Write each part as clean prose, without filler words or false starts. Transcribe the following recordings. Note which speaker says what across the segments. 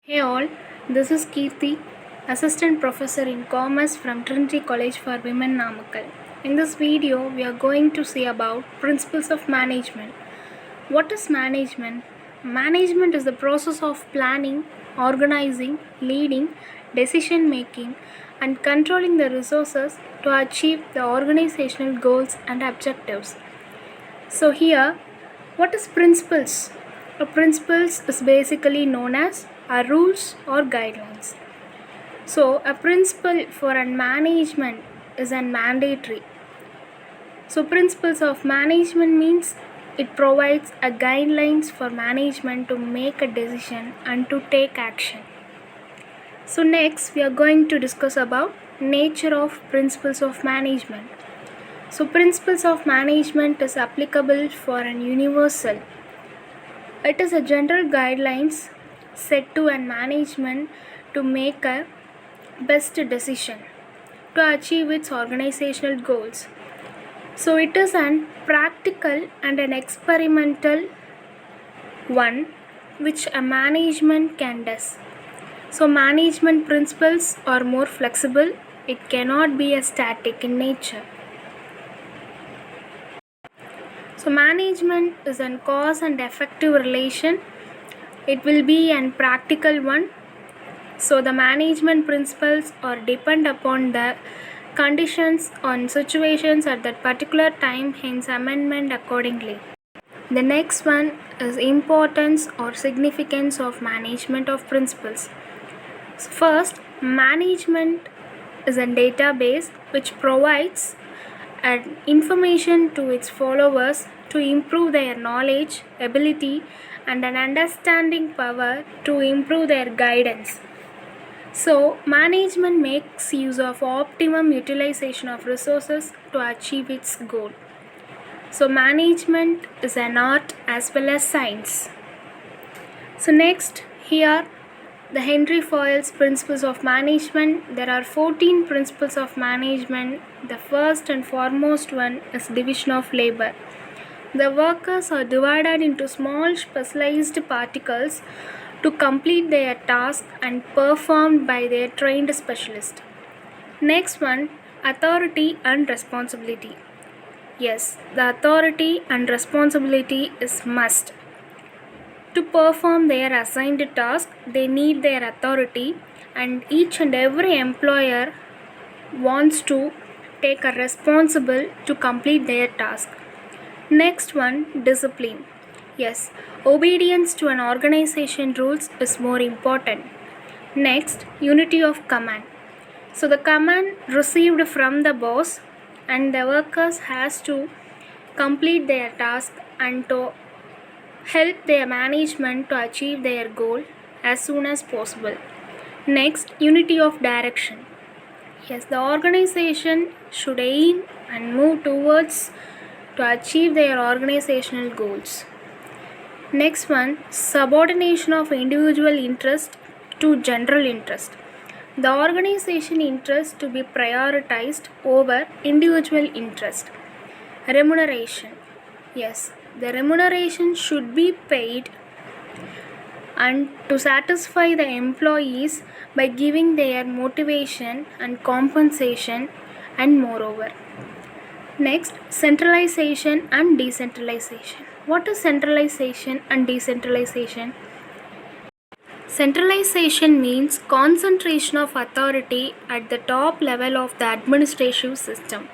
Speaker 1: Hey all, this is Keerthi, Assistant Professor in Commerce from Trinity College for Women Namakkal. In this video, we are going to see about principles of management. What is management? Management is the process of planning, organizing, leading, decision making, and controlling the resources to achieve the organizational goals and objectives. So here, what is principles? A principles is basically known as rules or guidelines. So a principle for a management is a mandatory. So principles of management means it provides a guidelines for management to make a decision and to take action. So next we are going to discuss about nature of principles of management. So principles of management is applicable for an universal. It is a general guidelines set to a management to make a best decision to achieve its organizational goals. So it is an practical and an experimental one which a management can do. So management principles are more flexible. It cannot be a static in nature. So management is a cause and effective relation. It will be an practical one. So the management principles are depend upon the conditions on situations at that particular time, hence amendment accordingly. The next one is importance or significance of management of principles. So first, management is a database which provides information to its followers to improve their knowledge, ability, and an understanding power to improve their guidance. So, management makes use of optimum utilization of resources to achieve its goal. So, management is an art as well as science. So, next, here the Henry Fayol's principles of management. There are 14 principles of management. The first and foremost one is division of labor. The workers are divided into small specialized particles to complete their task and performed by their trained specialist. Next one, authority and responsibility. Yes, the authority and responsibility is must. To perform their assigned task, they need their authority, and each and every employer wants to take a responsible to complete their task. Next one, discipline. Yes, obedience to an organization rules is more important. Next, unity of command. So the command received from the boss and the workers has to complete their task and to help their management to achieve their goal as soon as possible. Next, unity of direction. Yes, the organization should aim and move towards to achieve their organizational goals. Next one, subordination of individual interest to general interest. The organization interest to be prioritized over individual interest. Remuneration. Yes, the remuneration should be paid and to satisfy the employees by giving their motivation and compensation and moreover. Next, centralization and decentralization. What is centralization and decentralization? Centralization means concentration of authority at the top level of the administrative system.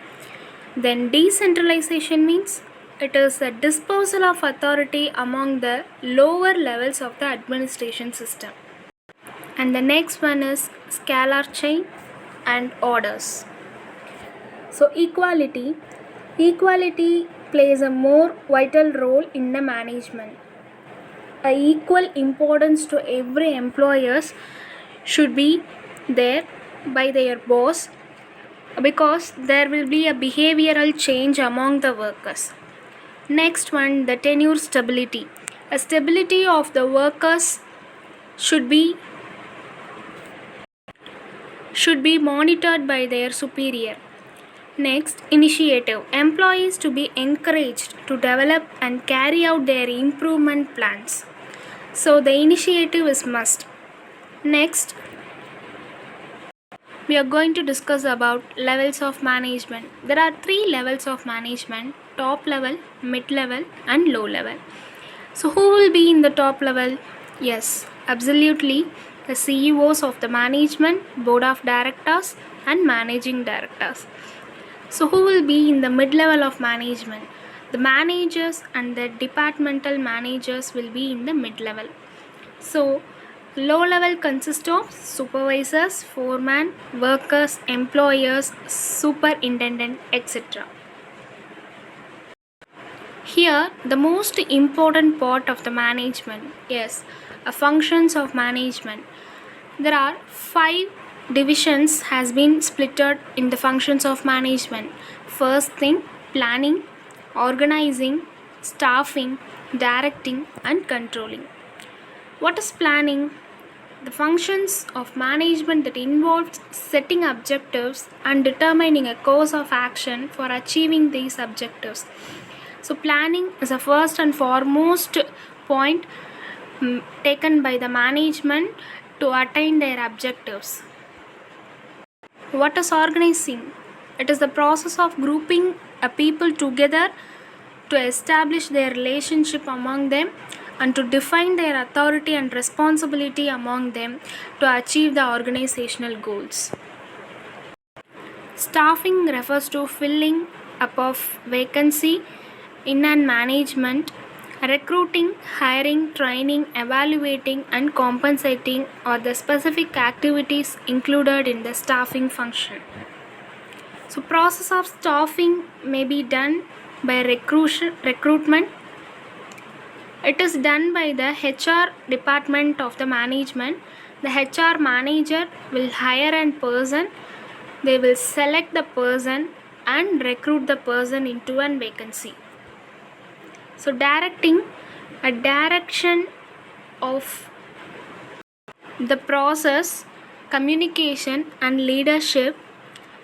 Speaker 1: Then decentralization means it is the dispersal of authority among the lower levels of the administration system. And the next one is scalar chain and orders. So equality plays a more vital role in the management. A equal importance to every employers should be there by their boss because there will be a behavioral change among the workers. Next one, the tenure stability. A stability of the workers should be monitored by their superior. Next, initiative. Employees to be encouraged to develop and carry out their improvement plans. So the initiative is must. Next, we are going to discuss about levels of management. There are 3 levels of management: top level, mid level, and low level. So who will be in the top level? Yes, absolutely, the CEOs of the management, board of directors, and managing directors. So who will be in the mid level of management? The managers and the departmental managers will be in the mid level. So low level consists of supervisors, foreman, workers, employers, superintendent, etc. Here, the most important part of the management, yes, functions of management. There are 5 divisions has been splitted in the functions of management. First thing, planning, organizing, staffing, directing, and controlling. What is planning? The functions of management that involves setting objectives and determining a course of action for achieving these objectives. So planning is a first and foremost point taken by the management to attain their objectives. What is organizing? It is the process of grouping a people together to establish their relationship among them and to define their authority and responsibility among them to achieve the organizational goals. Staffing refers to filling up of vacancy in an management. Recruiting, hiring, training, evaluating, and compensating are the specific activities included in the staffing function. So process of staffing may be done by recruitment. It is done by the HR department of the management. The HR manager will hire a person. They will select the person and recruit the person into a vacancy. So directing, a direction of the process, communication, and leadership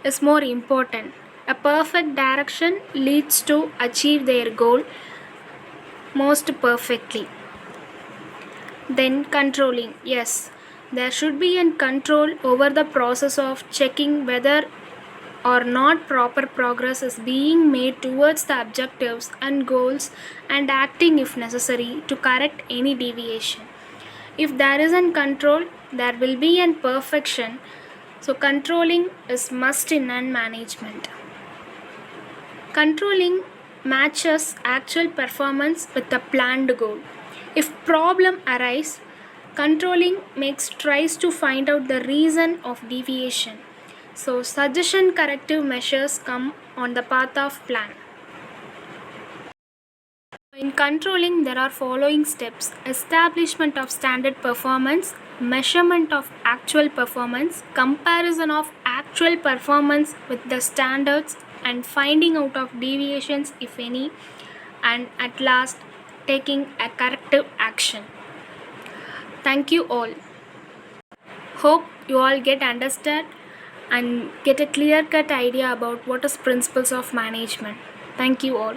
Speaker 1: is more important. A perfect direction leads to achieve their goal most perfectly. Then controlling, yes, there should be a control over the process of checking whether or not proper progress is being made towards the objectives and goals and acting if necessary to correct any deviation. If there is a control, there will be a perfection. So controlling is must in management. Controlling matches actual performance with the planned goal. If problem arise, controlling tries to find out the reason of deviation. So suggestion corrective measures come on the path of plan. In controlling, there are following steps: establishment of standard performance, measurement of actual performance, comparison of actual performance with the standards, and finding out of deviations if any, and at last taking a corrective action. Thank you all. Hope you all get understand and get a clear-cut idea about what is principles of management. Thank you all.